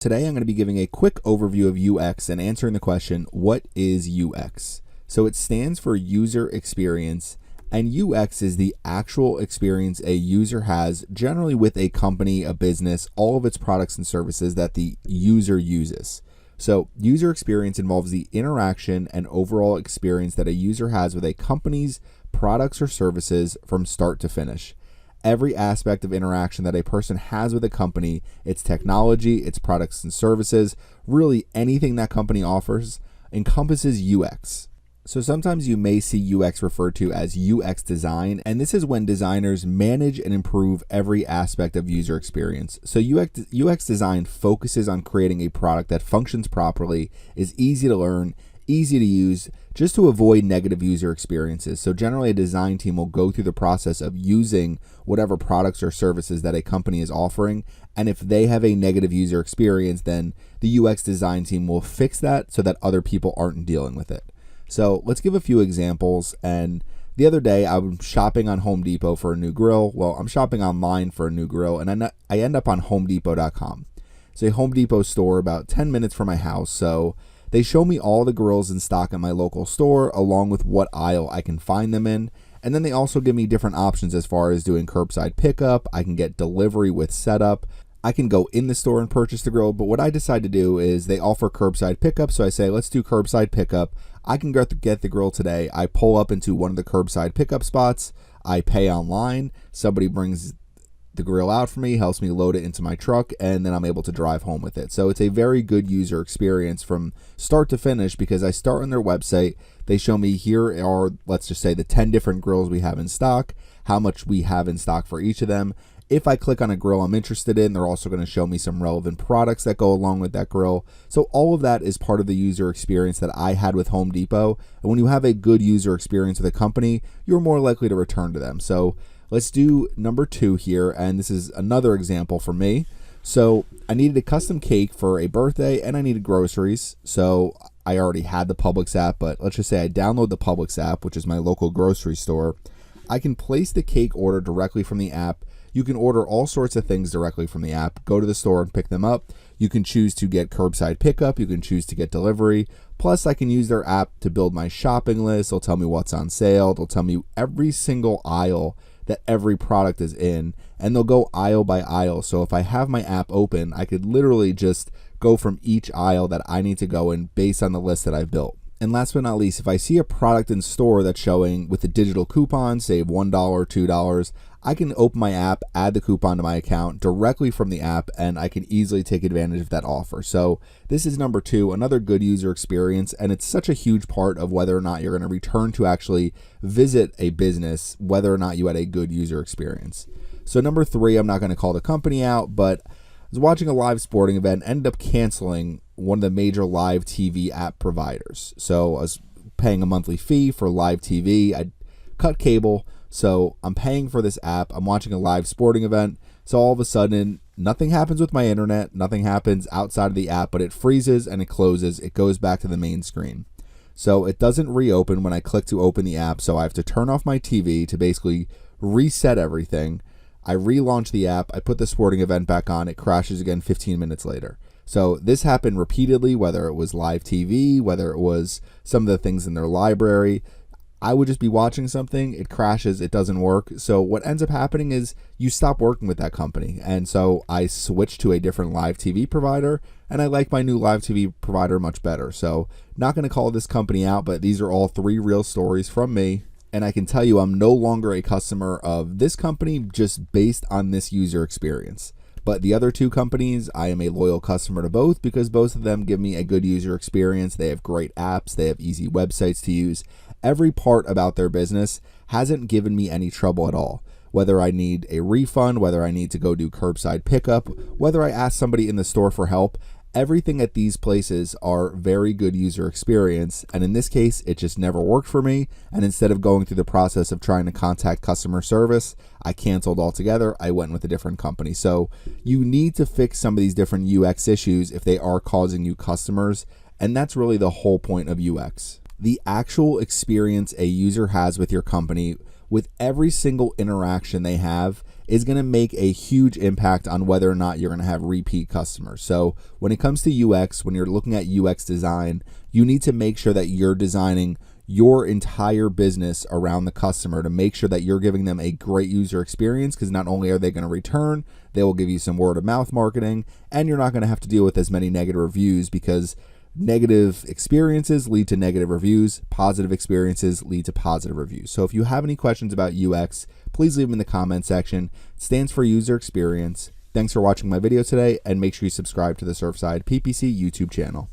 Today I'm going to be giving a quick overview of UX and answering the question, what is UX? So it stands for user experience, and UX is the actual experience a user has generally with a company, a business, all of its products and services that the user uses. So user experience involves the interaction and overall experience that a user has with a company's products or services from start to finish. Every aspect of interaction that a person has with a company, its technology, its products and services, really anything that company offers, encompasses UX. So sometimes you may see UX referred to as UX design, and this is when designers manage and improve every aspect of user experience. So UX design focuses on creating a product that functions properly, is easy to learn, easy to use, just to avoid negative user experiences. So generally a design team will go through the process of using whatever products or services that a company is offering, and if they have a negative user experience, then the UX design team will fix that so that other people aren't dealing with it. So let's give a few examples. And the other day I was shopping on Home Depot for a new grill. Well, I'm shopping online for a new grill, and I end up on homedepot.com. It's a Home Depot store about 10 minutes from my house. So they show me all the grills in stock at my local store, along with what aisle I can find them in. And then they also give me different options as far as doing curbside pickup. I can get delivery with setup. I can go in the store and purchase the grill. But what I decide to do is they offer curbside pickup. So I say, let's do curbside pickup. I can get the grill today. I pull up into one of the curbside pickup spots. I pay online. Somebody brings the grill out for me, helps me load it into my truck, and then I'm able to drive home with it. So it's a very good user experience from start to finish, because I start on their website. They show me here are, let's just say, the 10 different grills we have in stock, how much we have in stock for each of them. If I click on a grill I'm interested in, they're also going to show me some relevant products that go along with that grill. So all of that is part of the user experience that I had with Home Depot. And when you have a good user experience with a company, you're more likely to return to them. So let's do number 2 here, and this is another example for me. So I needed a custom cake for a birthday, and I needed groceries. So I already had the Publix app, but let's just say I download the Publix app, which is my local grocery store. I can place the cake order directly from the app. You can order all sorts of things directly from the app. Go to the store and pick them up. You can choose to get curbside pickup. You can choose to get delivery. Plus, I can use their app to build my shopping list. They'll tell me what's on sale. They'll tell me every single aisle that every product is in, and they'll go aisle by aisle. So if I have my app open, I could literally just go from each aisle that I need to go in based on the list that I've built. And last but not least, if I see a product in store that's showing with a digital coupon, save $1, $2, I can open my app, add the coupon to my account directly from the app, and I can easily take advantage of that offer. So this is number 2, another good user experience, and it's such a huge part of whether or not you're going to return to actually visit a business, whether or not you had a good user experience. So number 3, I'm not going to call the company out, but I was watching a live sporting event, ended up canceling one of the major live TV app providers. So I was paying a monthly fee for live TV. I cut cable, so I'm paying for this app. I'm watching a live sporting event. So all of a sudden, nothing happens with my internet. Nothing happens outside of the app, but it freezes and it closes. It goes back to the main screen. So it doesn't reopen when I click to open the app. So I have to turn off my TV to basically reset everything. I relaunch the app. I put the sporting event back on. It crashes again 15 minutes later. So this happened repeatedly, whether it was live TV, whether it was some of the things in their library. I would just be watching something, it crashes, it doesn't work. So what ends up happening is you stop working with that company. And so I switched to a different live TV provider, and I like my new live TV provider much better. So not going to call this company out, but these are all 3 real stories from me. And I can tell you I'm no longer a customer of this company just based on this user experience. But the other 2 companies, I am a loyal customer to both, because both of them give me a good user experience. They have great apps. They have easy websites to use. Every part about their business hasn't given me any trouble at all. Whether I need a refund, whether I need to go do curbside pickup, whether I ask somebody in the store for help, everything at these places are very good user experience. And in this case, it just never worked for me. And instead of going through the process of trying to contact customer service, I canceled altogether. I went with a different company. So you need to fix some of these different UX issues if they are causing you customers. And that's really the whole point of UX. The actual experience a user has with your company, with every single interaction they have, is going to make a huge impact on whether or not you're going to have repeat customers. So when it comes to UX, when you're looking at UX design, you need to make sure that you're designing your entire business around the customer to make sure that you're giving them a great user experience, because not only are they going to return, they will give you some word of mouth marketing, and you're not going to have to deal with as many negative reviews, because negative experiences lead to negative reviews, positive experiences lead to positive reviews. So if you have any questions about UX, please leave them in the comment section. It stands for user experience. Thanks for watching my video today, and make sure you subscribe to the Curbside PPC YouTube channel.